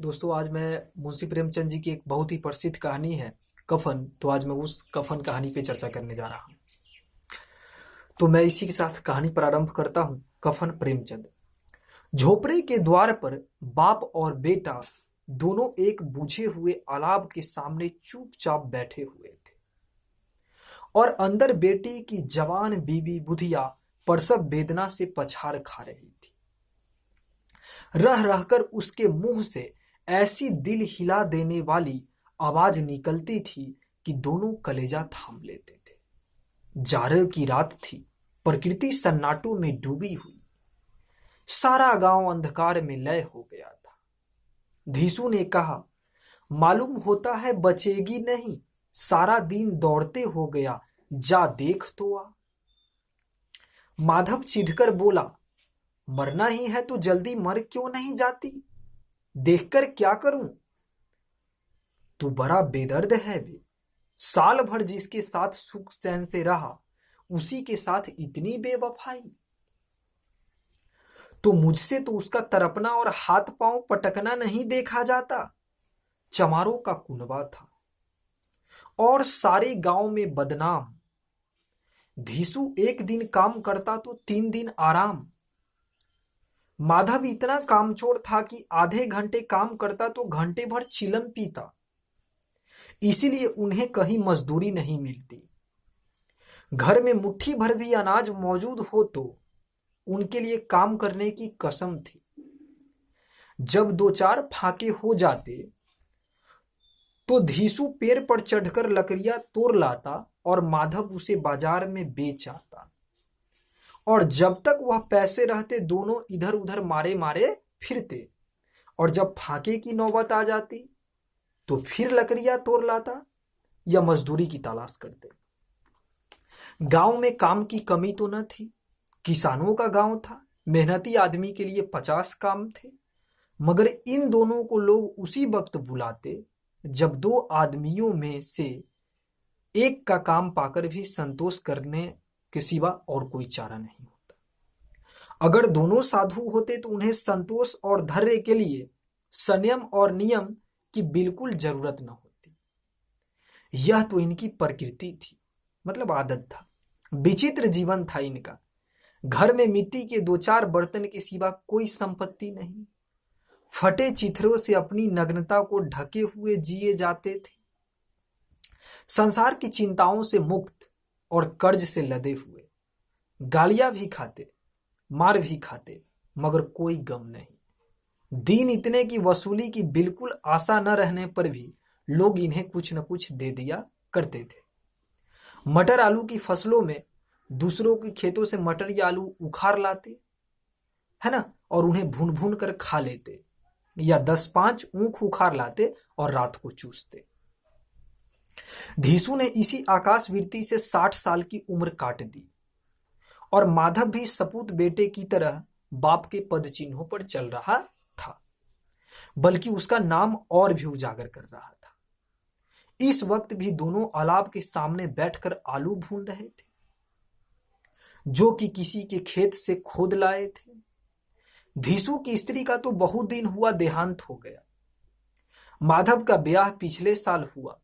दोस्तों आज मैं मुंशी प्रेमचंद जी की एक बहुत ही प्रसिद्ध कहानी है कफन। तो आज मैं उस कफन कहानी पे चर्चा करने जा रहा हूँ। तो मैं इसी के साथ कहानी प्रारंभ करता हूँ। कफन प्रेमचंद। झोपड़े के द्वार पर बाप और बेटा दोनों एक बुझे हुए अलाव के सामने चुपचाप बैठे हुए थे और अंदर बेटी की जवान बीवी बुधिया प्रसव वेदना से पछाड़ खा रही थी। रह रहकर उसके मुंह से ऐसी दिल हिला देने वाली आवाज निकलती थी कि दोनों कलेजा थाम लेते थे। जाड़े की रात थी। प्रकृति सन्नाटों में डूबी हुई। सारा गांव अंधकार में लय हो गया था। धीसू ने कहा, मालूम होता है बचेगी नहीं। सारा दिन दौड़ते हो गया, जा देख तो आ। माधव चिढ़कर बोला, मरना ही है तो जल्दी मर क्यों नहीं जाती? देखकर क्या करूं? तू बड़ा बेदर्द है बे। साल भर जिसके साथ सुख चैन से रहा, उसी के साथ इतनी बेवफाई। तो मुझसे तो उसका तरपना और हाथ पांव पटकना नहीं देखा जाता। चमारों का कुनबा था और सारे गांव में बदनाम। धीसू एक दिन काम करता तो 3 दिन आराम। माधव इतना कामचोर था कि आधे घंटे काम करता तो घंटे भर चिलम पीता। इसीलिए उन्हें कहीं मजदूरी नहीं मिलती। घर में मुट्ठी भर भी अनाज मौजूद हो तो उनके लिए काम करने की कसम थी। जब 2-4 फाके हो जाते तो धीसू पेड़ पर चढ़कर लकड़ियां तोड़ लाता और माधव उसे बाजार में बेच आता। और जब तक वह पैसे रहते दोनों इधर उधर मारे मारे फिरते। और जब फाके की नौबत आ जाती तो फिर लकड़ियां तोड़ लाता या मजदूरी की तलाश करते। गांव में काम की कमी तो न थी। किसानों का गांव था। मेहनती आदमी के लिए 50 काम थे। मगर इन दोनों को लोग उसी वक्त बुलाते जब 2 आदमियों में से एक का काम पाकर भी संतोष करने के सिवा और कोई चारा नहीं होता। अगर दोनों साधु होते तो उन्हें संतोष और धैर्य के लिए संयम और नियम की बिल्कुल जरूरत न होती। यह तो इनकी प्रकृति थी, मतलब आदत था। विचित्र जीवन था इनका। घर में मिट्टी के 2-4 बर्तन के सिवा कोई संपत्ति नहीं। फटे चिथड़ों से अपनी नग्नता को ढके हुए जिए जाते थे। संसार की चिंताओं से मुक्त और कर्ज से लदे हुए। गालियां भी खाते, मार भी खाते, मगर कोई गम नहीं। दिन इतने की वसूली की बिल्कुल आशा न रहने पर भी लोग इन्हें कुछ न कुछ दे दिया करते थे। मटर आलू की फसलों में दूसरों के खेतों से मटर या आलू उखाड़ लाते, है ना, और उन्हें भून भून कर खा लेते, या 10-5 ऊख उखाड़ लाते और रात को चूसते। धीसू ने इसी आकाशवृत्ति से 60 साल की उम्र काट दी और माधव भी सपूत बेटे की तरह बाप के पद चिन्हों पर चल रहा था, बल्कि उसका नाम और भी उजागर कर रहा था। इस वक्त भी दोनों अलाव के सामने बैठकर आलू भून रहे थे, जो कि किसी के खेत से खोद लाए थे। धीसू की स्त्री का तो बहुत दिन हुआ देहांत हो गया। माधव का ब्याह पिछले साल हुआ।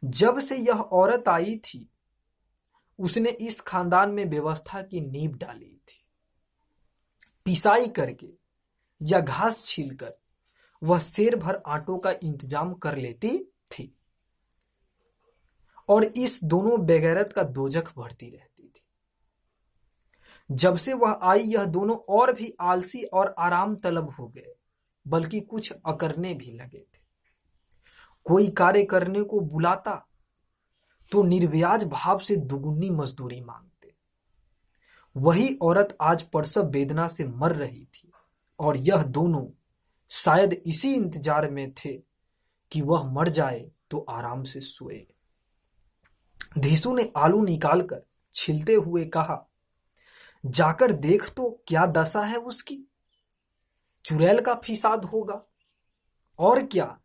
जब से यह औरत आई थी उसने इस खानदान में व्यवस्था की नींव डाली थी। पिसाई करके या घास छीलकर वह शेर भर आटों का इंतजाम कर लेती थी और इस दोनों बेगैरत का दोजख भरती रहती थी। जब से वह आई यह दोनों और भी आलसी और आराम तलब हो गए, बल्कि कुछ अकरने भी लगे थे। कोई कार्य करने को बुलाता तो निर्व्याज भाव से दुगुनी मजदूरी मांगते। वही औरत आज प्रसव वेदना से मर रही थी और यह दोनों शायद इसी इंतजार में थे कि वह मर जाए तो आराम से सोए। धीसू ने आलू निकालकर छिलते हुए कहा, जाकर देख तो क्या दशा है उसकी। चुड़ैल का फिसाद होगा और क्या।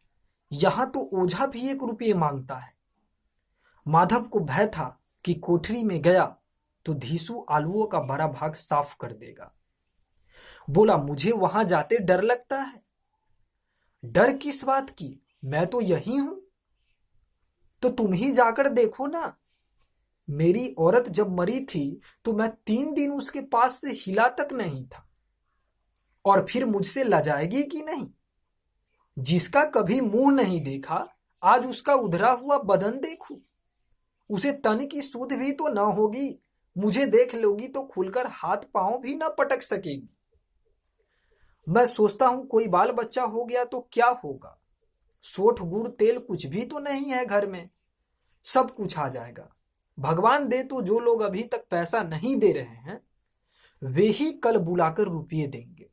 यहां तो ओझा भी 1 रुपये मांगता है। माधव को भय था कि कोठरी में गया तो धीसू आलूओं का बड़ा भाग साफ कर देगा। बोला, मुझे वहां जाते डर लगता है। डर किस बात की, मैं तो यही हूं। तो तुम ही जाकर देखो ना, मेरी औरत जब मरी थी तो मैं 3 दिन उसके पास से हिला तक नहीं था। और फिर मुझसे लजाएगी कि नहीं? जिसका कभी मुंह नहीं देखा, आज उसका उधरा हुआ बदन देखूं। उसे तन की सुध भी तो न होगी, मुझे देख लोगी तो खुलकर हाथ पांव भी न पटक सकेगी। मैं सोचता हूं कोई बाल बच्चा हो गया तो क्या होगा। सोठ गुड़ तेल कुछ भी तो नहीं है घर में, सब कुछ आ जाएगा। भगवान दे तो जो लोग अभी तक पैसा नहीं दे रहे हैं, वे ही कल बुलाकर रुपये देंगे।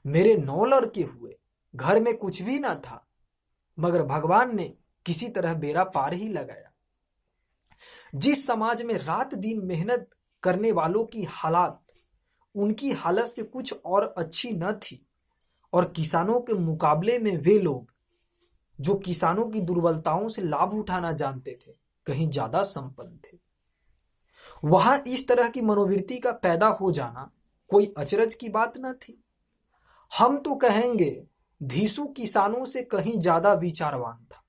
मेरे 9 लड़के हुए, घर में कुछ भी ना था, मगर भगवान ने किसी तरह बेड़ा पार ही लगाया। जिस समाज में रात दिन मेहनत करने वालों की हालात उनकी हालत से कुछ और अच्छी न थी, और किसानों के मुकाबले में वे लोग जो किसानों की दुर्बलताओं से लाभ उठाना जानते थे, कहीं ज्यादा संपन्न थे। वहां इस तरह की मनोवृत्ति का पैदा हो जाना कोई अचरज की बात न थी। हम तो कहेंगे धीसू किसानों से कहीं ज्यादा विचारवान था,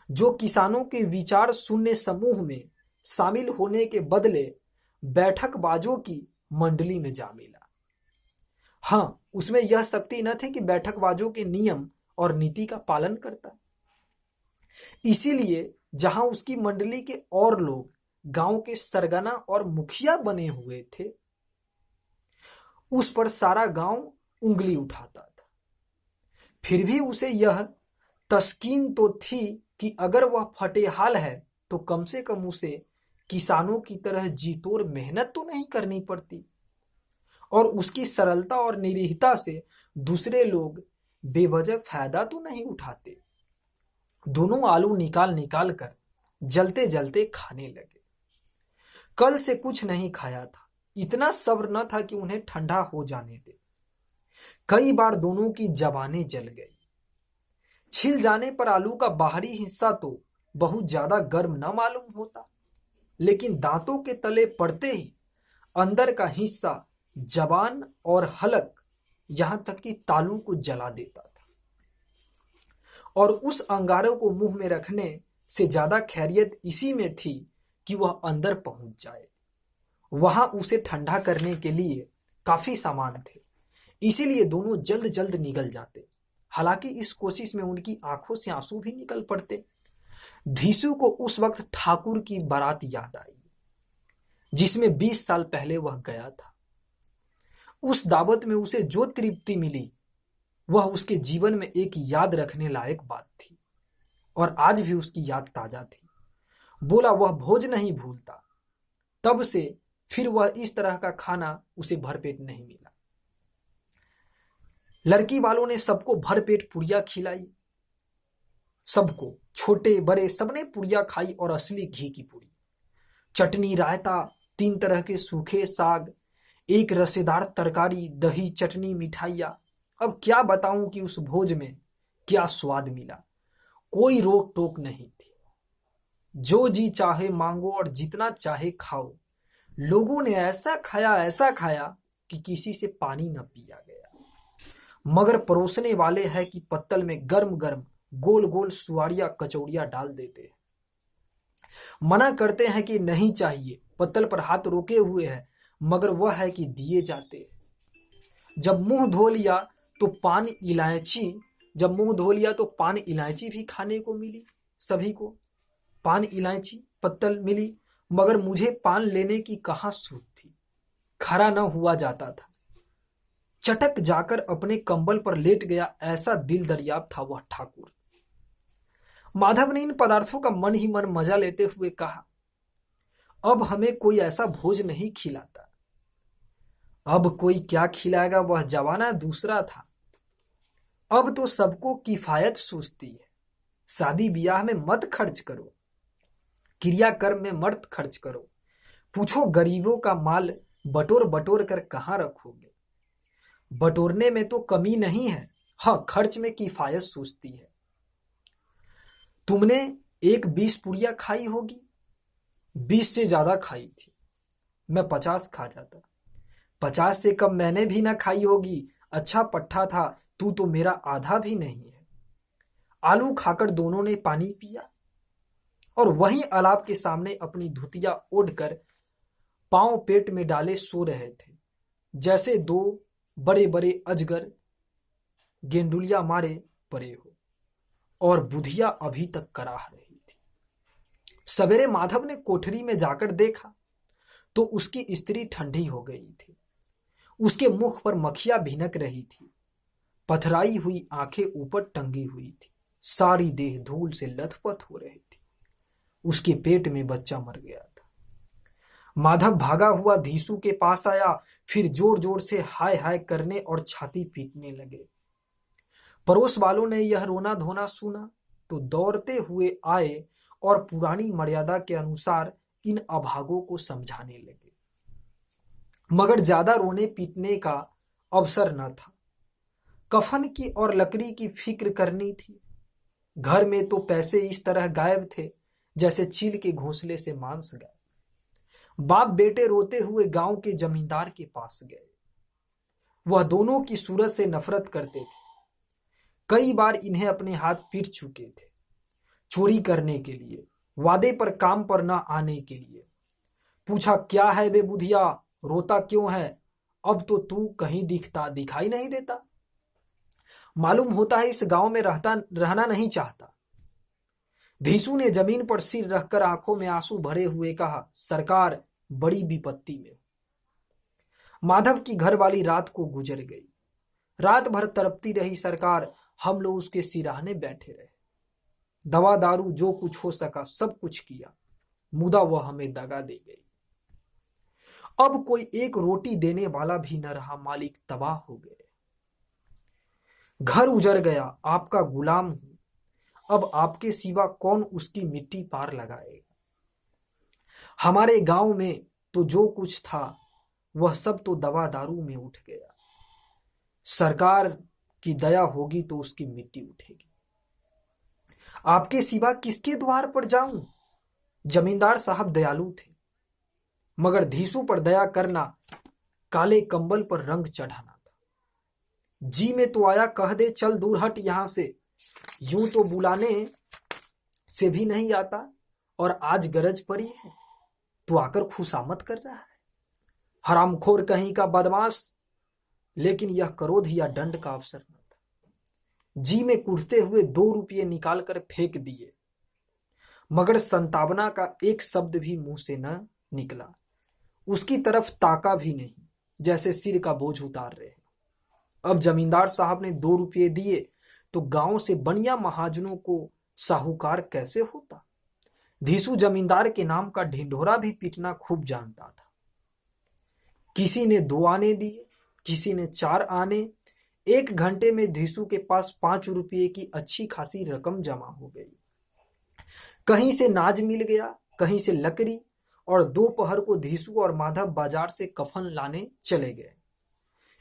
जो किसानों के विचार शून्य समूह में शामिल होने के बदले बैठकबाजों की मंडली में जा मिला। हाँ, उसमें यह शक्ति न थी कि बैठकबाजों के नियम और नीति का पालन करता। इसीलिए जहां उसकी मंडली के और लोग गांव के सरगना और मुखिया बने हुए थे, उस पर सारा गांव उंगली उठाता था। फिर भी उसे यह तस्कीन तो थी कि अगर वह फटेहाल है तो कम से कम उसे किसानों की तरह जी तोड़ मेहनत तो नहीं करनी पड़ती, और उसकी सरलता और निरीहता से दूसरे लोग बेवजह फायदा तो नहीं उठाते। दोनों आलू निकाल निकाल कर जलते जलते खाने लगे। कल से कुछ नहीं खाया था, इतना सब्र न था कि उन्हें ठंडा हो जाने दे। कई बार दोनों की जबानें जल गई। छिल जाने पर आलू का बाहरी हिस्सा तो बहुत ज्यादा गर्म न मालूम होता, लेकिन दांतों के तले पड़ते ही अंदर का हिस्सा, जबान और हलक, यहां तक कि तालू को जला देता था। और उस अंगारों को मुंह में रखने से ज्यादा खैरियत इसी में थी कि वह अंदर पहुंच जाए। वहां उसे ठंडा करने के लिए काफी सामान थे, इसीलिए दोनों जल्द जल्द निकल जाते। हालांकि इस कोशिश में उनकी आंखों से आंसू भी निकल पड़ते। धीसू को उस वक्त ठाकुर की बारात याद आई, जिसमें 20 साल पहले वह गया था। उस दावत में उसे जो तृप्ति मिली, वह उसके जीवन में एक याद रखने लायक बात थी, और आज भी उसकी याद ताजा थी। बोला वह भोज नहीं भूलता। तब से फिर वह इस तरह का खाना उसे भरपेट नहीं मिला। लड़की वालों ने सबको भरपेट पुड़िया खिलाई। सबको, छोटे बड़े, सबने पुड़िया खाई, और असली घी की पूरी, चटनी, रायता, 3 तरह के सूखे साग, एक रसेदार तरकारी, दही, चटनी, मिठाइयाँ। अब क्या बताऊं कि उस भोज में क्या स्वाद मिला। कोई रोक टोक नहीं थी, जो जी चाहे मांगो और जितना चाहे खाओ। लोगों ने ऐसा खाया कि किसी से पानी न पिया गया। मगर परोसने वाले हैं कि पत्तल में गर्म गर्म गोल गोल सुआड़ियां कचौड़ियां डाल देते हैं। मना करते हैं कि नहीं चाहिए, पत्तल पर हाथ रोके हुए हैं, मगर वह है कि दिए जाते हैं। जब मुंह धो लिया तो पान इलायची भी खाने को मिली। सभी को पान इलायची पत्तल मिली, मगर मुझे पान लेने की कहां सूझ थी। खड़ा न हुआ जाता था। चटक जाकर अपने कंबल पर लेट गया, ऐसा दिल दरियाब था वह ठाकुर। माधव ने इन पदार्थों का मन ही मन मजा लेते हुए कहा, अब हमें कोई ऐसा भोज नहीं खिलाता। अब कोई क्या खिलाएगा, वह जमाना दूसरा था। अब तो सबको किफायत सूझती है। शादी ब्याह में मत खर्च करो, क्रियाकर्म में मत खर्च करो। पूछो गरीबों का माल बटोर बटोर कर कहां रखोगे। बटोरने में तो कमी नहीं है, हाँ, खर्च में किफायत सूझती है। तुमने एक 20 पुड़िया खाई होगी, 20 से ज्यादा खाई थी। मैं 50 खा जाता। 50 से कम मैंने भी ना खाई होगी। अच्छा पट्टा था तू तो मेरा आधा भी नहीं है। आलू खाकर दोनों ने पानी पिया और वहीं अलाप के सामने अपनी धुतिया ओढ़कर पांव पेट में डाले सो रहे थे, जैसे दो बड़े बड़े अजगर गेंडुलिया मारे पड़े हो, और बुधिया अभी तक कराह रही थी। सवेरे माधव ने कोठरी में जाकर देखा तो उसकी स्त्री ठंडी हो गई थी। उसके मुख पर मक्खियां भिनक रही थी, पथराई हुई आंखें ऊपर टंगी हुई थी, सारी देह धूल से लथपथ हो रही थी। उसके पेट में बच्चा मर गया था। माधव भागा हुआ धीसू के पास आया, फिर जोर जोर से हाय हाय करने और छाती पीटने लगे। पड़ोस वालों ने यह रोना धोना सुना तो दौड़ते हुए आए और पुरानी मर्यादा के अनुसार इन अभागों को समझाने लगे, मगर ज्यादा रोने पीटने का अवसर न था। कफन की और लकड़ी की फिक्र करनी थी। घर में तो पैसे इस तरह गायब थे जैसे चील के घोंसले से मांस गायब। बाप बेटे रोते हुए गांव के जमींदार के पास गए। वह दोनों की सूरत से नफरत करते थे। कई बार इन्हें अपने हाथ पीट चुके थे, चोरी करने के लिए, वादे पर काम पर न आने के लिए। पूछा, क्या है बे बुधिया, रोता क्यों है? अब तो तू कहीं दिखाई नहीं देता। मालूम होता है इस गांव में रहना नहीं चाहता। धीसू ने जमीन पर सिर रखकर आंखों में आंसू भरे हुए कहा, सरकार बड़ी विपत्ति में। माधव की घरवाली रात को गुजर गई। रात भर तड़पती रही सरकार। हम लोग उसके सिराहने बैठे रहे। दवा दारू जो कुछ हो सका सब कुछ किया, मुदा वह हमें दगा दे गई। अब कोई एक रोटी देने वाला भी न रहा। मालिक तबाह हो गए। घर उजड़ गया। आपका गुलाम हूं। अब आपके सिवा कौन उसकी मिट्टी पार लगाएगा? हमारे गांव में तो जो कुछ था वह सब तो दवा दारू में उठ गया। सरकार की दया होगी तो उसकी मिट्टी उठेगी। आपके सिवा किसके द्वार पर जाऊं? जमींदार साहब दयालु थे, मगर धीसू पर दया करना काले कंबल पर रंग चढ़ाना था। जी में तो आया, कह दे चल दूर हट यहां से। यूं तो बुलाने से भी नहीं आता, और आज गरज पड़ी है तो आकर खुशामद कर रहा है। हरामखोर कहीं का बदमाश। लेकिन यह क्रोध या दंड का अवसर न था। जी में कुटते हुए 2 रुपये निकालकर फेंक दिए, मगर संतावना का एक शब्द भी मुंह से न निकला। उसकी तरफ ताका भी नहीं, जैसे सिर का बोझ उतार रहे। अब जमींदार साहब ने 2 रुपये दिए तो गांव से बनिया महाजनों को साहूकार कैसे होता। धीसू जमींदार के नाम का ढिंढोरा भी पीटना खूब जानता था। किसी ने 2 आने दिए, किसी ने 4 आने। 1 घंटे में धीसू के पास 5 रुपये की अच्छी खासी रकम जमा हो गई। कहीं से नाज मिल गया, कहीं से लकड़ी, और दोपहर को धीसू और माधव बाजार से कफन लाने चले गए।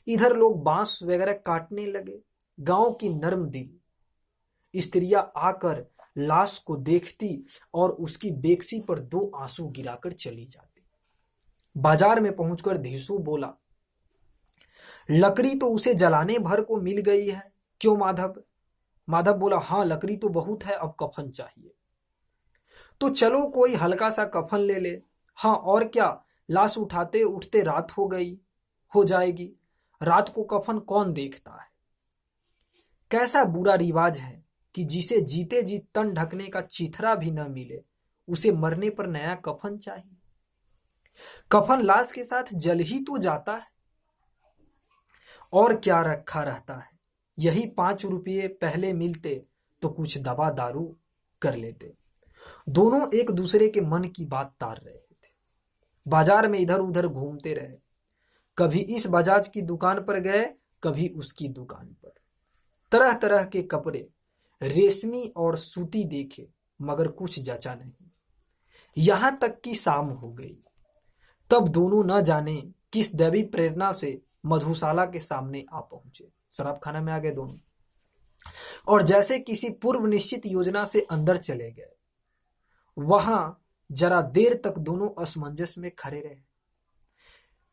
इधर लोग बांस वगैरह काटने लगे। गांव की नर्म दिल स्त्रियां आकर लाश को देखती और उसकी बेक्सी पर 2 आंसू गिराकर चली जाती। बाजार में पहुंचकर धीसू बोला, लकड़ी तो उसे जलाने भर को मिल गई है, क्यों माधव? माधव बोला, हाँ लकड़ी तो बहुत है, अब कफन चाहिए। तो चलो कोई हल्का सा कफन ले ले। हाँ और क्या, लाश उठाते उठते रात हो जाएगी। रात को कफन कौन देखता है? कैसा बुरा रिवाज है कि जिसे जीते जी तन ढकने का चिथरा भी न मिले, उसे मरने पर नया कफन चाहिए। कफन लाश के साथ जल ही तो जाता है, और क्या रखा रहता है। यही 5 रुपये पहले मिलते तो कुछ दवा दारू कर लेते। दोनों एक दूसरे के मन की बात तार रहे थे। बाजार में इधर उधर घूमते रहे। कभी इस बजाज की दुकान पर गए, कभी उसकी दुकान पर। तरह तरह के कपड़े, रेशमी और सूती देखे, मगर कुछ जचा नहीं। यहां तक कि शाम हो गई। तब दोनों न जाने किस दैवी प्रेरणा से मधुशाला के सामने आ पहुंचे। शराब खाना में आ गए दोनों, और जैसे किसी पूर्व निश्चित योजना से अंदर चले गए। वहां जरा देर तक दोनों असमंजस में खड़े रहे।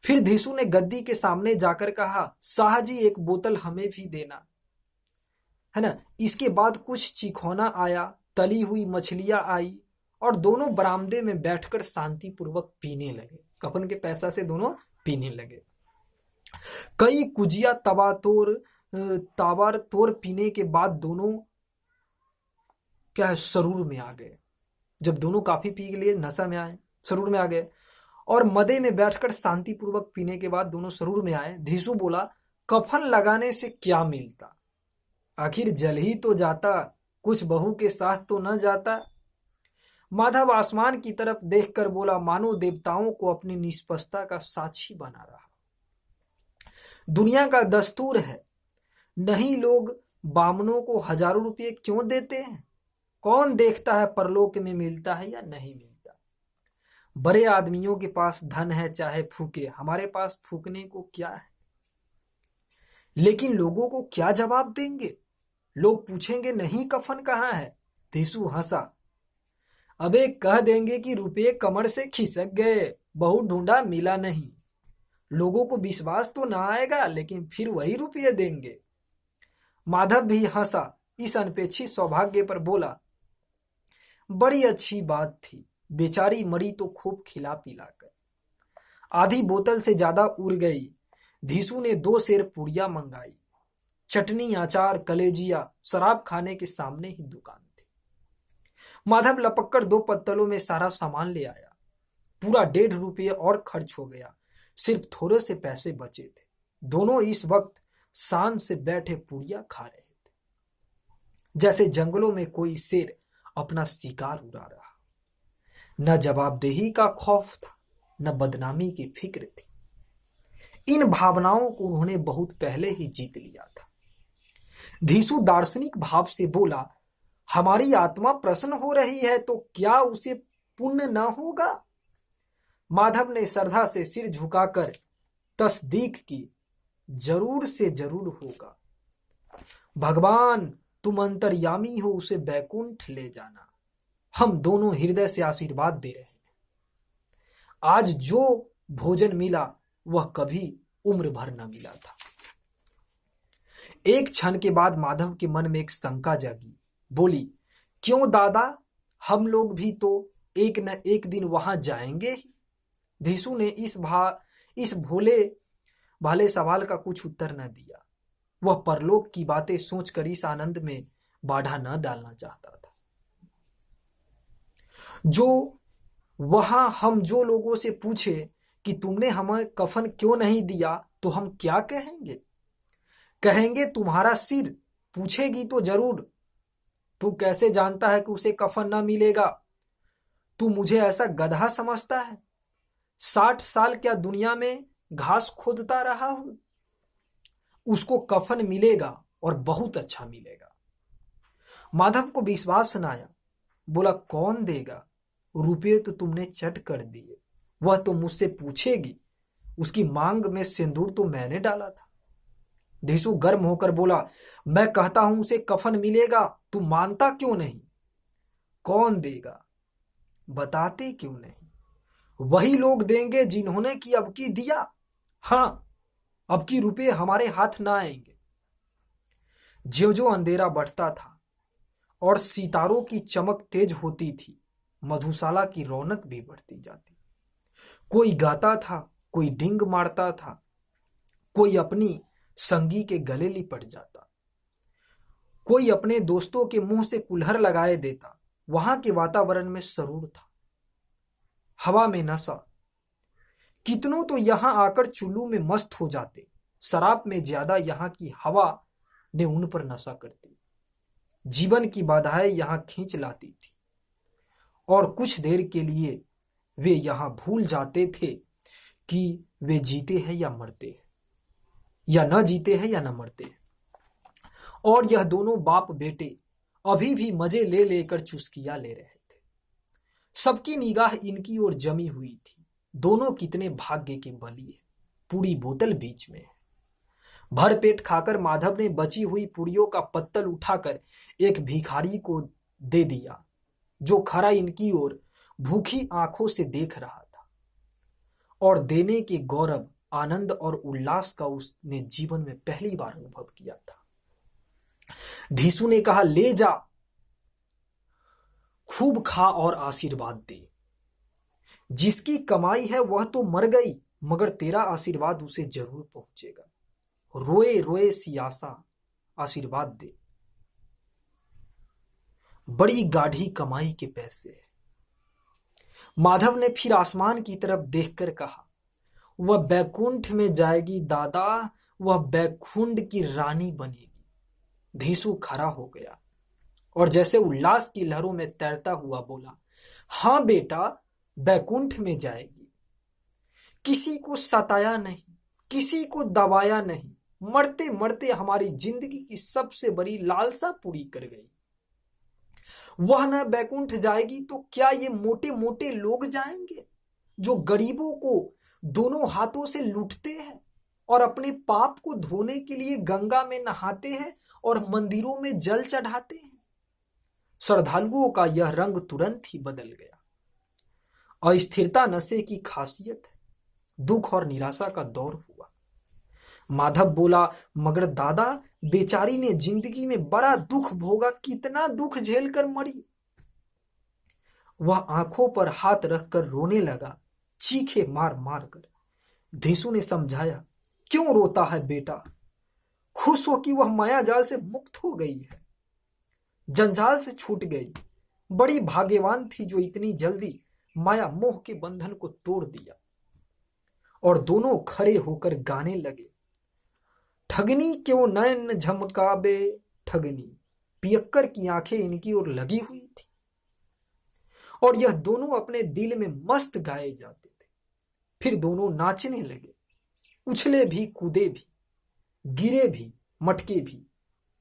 फिर धीसू ने गद्दी के सामने जाकर कहा, शाह जी 1 बोतल हमें भी देना। है ना। इसके बाद कुछ चिखौना आया, तली हुई मछलियां आई और दोनों बरामदे में बैठकर शांतिपूर्वक पीने लगे। कफन के पैसा से दोनों पीने लगे। कई कुजिया ताबार तोड़ पीने के बाद दोनों क्या है सरूर में आ गए। जब दोनों काफी पी लिए, नशा में आए, सरूर में आ गए और मदे में बैठकर शांतिपूर्वक पीने के बाद दोनों सरूर में आए। धीसू बोला, कफन लगाने से क्या मिलता, आखिर जल ही तो जाता, कुछ बहू के साथ तो न जाता। माधव आसमान की तरफ देखकर बोला, मानो देवताओं को अपनी निष्पक्षता का साक्षी बना रहा। दुनिया का दस्तूर है, नहीं लोग बामनों को हजारों रुपये क्यों देते हैं? कौन देखता है परलोक में मिलता है या नहीं मिलता? बड़े आदमियों के पास धन है, चाहे फूके, हमारे पास फूकने को क्या है? लेकिन लोगों को क्या जवाब देंगे? लोग पूछेंगे, नहीं कफन कहाँ है? धीसू हंसा, अबे कह देंगे कि रुपये कमर से खिसक गए, बहुत ढूंढा मिला नहीं। लोगों को विश्वास तो ना आएगा, लेकिन फिर वही रुपये देंगे। माधव भी हंसा इस अनपेक्षित सौभाग्य पर, बोला, बड़ी अच्छी बात थी, बेचारी मरी तो खूब खिला पिला कर। आधी बोतल से ज्यादा उड़ गई। धीसू ने 2 सेर पुड़िया मंगाई। चटनी, अचार, कलेजिया शराब खाने के सामने ही दुकान थी। माधव लपककर 2 पत्तलों में सारा सामान ले आया। पूरा 1.5 रुपये और खर्च हो गया, सिर्फ थोड़े से पैसे बचे थे। दोनों इस वक्त शान से बैठे पुड़िया खा रहे थे, जैसे जंगलों में कोई शेर अपना शिकार उड़ा रहा। न जवाबदेही का खौफ था, न बदनामी की फिक्र थी। इन भावनाओं को उन्होंने बहुत पहले ही जीत लिया था। धीसू दार्शनिक भाव से बोला, हमारी आत्मा प्रसन्न हो रही है तो क्या उसे पुण्य न होगा? माधव ने श्रद्धा से सिर झुकाकर तस्दीक की, जरूर से जरूर होगा। भगवान तुम अंतर्यामी हो, उसे बैकुंठ ले जाना। हम दोनों हृदय से आशीर्वाद दे रहे हैं। आज जो भोजन मिला वह कभी उम्र भर न मिला था। एक क्षण के बाद माधव के मन में एक शंका जागी। बोली, क्यों दादा, हम लोग भी तो एक न एक दिन वहां जाएंगे ही। धीसू ने इस भोले भाले सवाल का कुछ उत्तर न दिया। वह परलोक की बातें सोचकर इस आनंद में बाधा न डालना चाहता था। जो वहां हम जो लोगों से पूछे कि तुमने हमें कफन क्यों नहीं दिया, तो हम क्या कहेंगे? कहेंगे तुम्हारा सिर। पूछेगी तो जरूर, तू कैसे जानता है कि उसे कफन ना मिलेगा? तू मुझे ऐसा गधा समझता है? 60 साल क्या दुनिया में घास खोदता रहा हूं? उसको कफन मिलेगा और बहुत अच्छा मिलेगा। माधव को विश्वास न आया। बोला, कौन देगा? रुपये तो तुमने चट कर दिए, वह तो मुझसे पूछेगी। उसकी मांग में सिंदूर तो मैंने डाला था। धीसू गर्म होकर बोला, मैं कहता हूं उसे कफन मिलेगा, तू मानता क्यों नहीं? कौन देगा? बताते क्यों नहीं? वही लोग देंगे जिन्होंने कि अब की दिया। हाँ, अब की रुपये हमारे हाथ ना आएंगे। ज्यों ज्यों अंधेरा बढ़ता था और सितारों की चमक तेज होती थी, मधुशाला की रौनक भी बढ़ती जाती। कोई गाता था, कोई डिंग मारता था, कोई अपनी संगी के गले लिपट जाता, कोई अपने दोस्तों के मुंह से कुल्हड़ लगाए देता। वहां के वातावरण में सरूर था, हवा में नशा। कितनों तो यहां आकर चुल्लू में मस्त हो जाते। शराब में ज्यादा यहां की हवा ने उन पर नशा करती। जीवन की बाधाएं यहां खींच लाती थी और कुछ देर के लिए वे यहां भूल जाते थे कि वे जीते हैं या मरते हैं, या न जीते हैं या न मरते हैं। और यह दोनों बाप बेटे अभी भी मजे ले लेकर चुस्कियां ले रहे थे। सबकी निगाह इनकी ओर जमी हुई थी। दोनों कितने भाग्य के बली है। पूरी बोतल बीच में है। भर पेट खाकर माधव ने बची हुई पुड़ियों का पत्तल उठाकर एक भिखारी को दे दिया, जो खड़ा इनकी ओर भूखी आंखों से देख रहा था। और देने के गौरव, आनंद और उल्लास का उसने जीवन में पहली बार अनुभव किया था। धीसू ने कहा, ले जा, खूब खा और आशीर्वाद दे। जिसकी कमाई है वह तो मर गई, मगर तेरा आशीर्वाद उसे जरूर पहुंचेगा। रोए रोए सियासा आशीर्वाद दे। बड़ी गाढ़ी कमाई के पैसे है। माधव ने फिर आसमान की तरफ देखकर कहा, वह बैकुंठ में जाएगी दादा, वह बैकुंठ की रानी बनेगी। धीसू खड़ा हो गया और जैसे उल्लास की लहरों में तैरता हुआ बोला, हां बेटा, बैकुंठ में जाएगी। किसी को सताया नहीं, किसी को दबाया नहीं, मरते मरते हमारी जिंदगी की सबसे बड़ी लालसा पूरी कर गई। वह न बैकुंठ जाएगी तो क्या ये मोटे मोटे लोग जाएंगे जो गरीबों को दोनों हाथों से लूटते हैं और अपने पाप को धोने के लिए गंगा में नहाते हैं और मंदिरों में जल चढ़ाते हैं। श्रद्धालुओं का यह रंग तुरंत ही बदल गया। अस्थिरता नशे की खासियत है। दुख और निराशा का दौर हुआ। माधव बोला, मगर दादा, बेचारी ने जिंदगी में बड़ा दुख भोगा, कितना दुख झेलकर मरी। वह आंखों पर हाथ रखकर रोने लगा, चीखे मार मार कर। धीसू ने समझाया, क्यों रोता है बेटा? खुश हो कि वह माया जाल से मुक्त हो गई है, जंजाल से छूट गई। बड़ी भाग्यवान थी जो इतनी जल्दी माया मोह के बंधन को तोड़ दिया। और दोनों खड़े होकर गाने लगे, ठगनी क्यों नैन झमकाबे ठगनी, पियक्कर की आंखें इनकी ओर लगी हुई थी। और यह दोनों अपने दिल में मस्त गाए जाते थे। फिर दोनों नाचने लगे, उछले भी, कूदे भी, गिरे भी, मटके भी,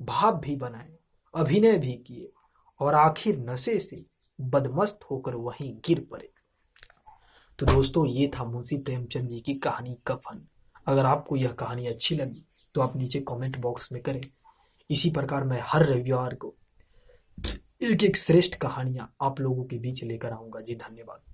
भाव भी बनाए, अभिनय भी किए और आखिर नशे से बदमस्त होकर वहीं गिर पड़े। तो दोस्तों, ये था मुंशी प्रेमचंद जी की कहानी कफन। अगर आपको यह कहानी अच्छी लगी तो आप नीचे कमेंट बॉक्स में करें। इसी प्रकार मैं हर रविवार को एक एक श्रेष्ठ कहानियां आप लोगों के बीच लेकर आऊंगा जी। धन्यवाद।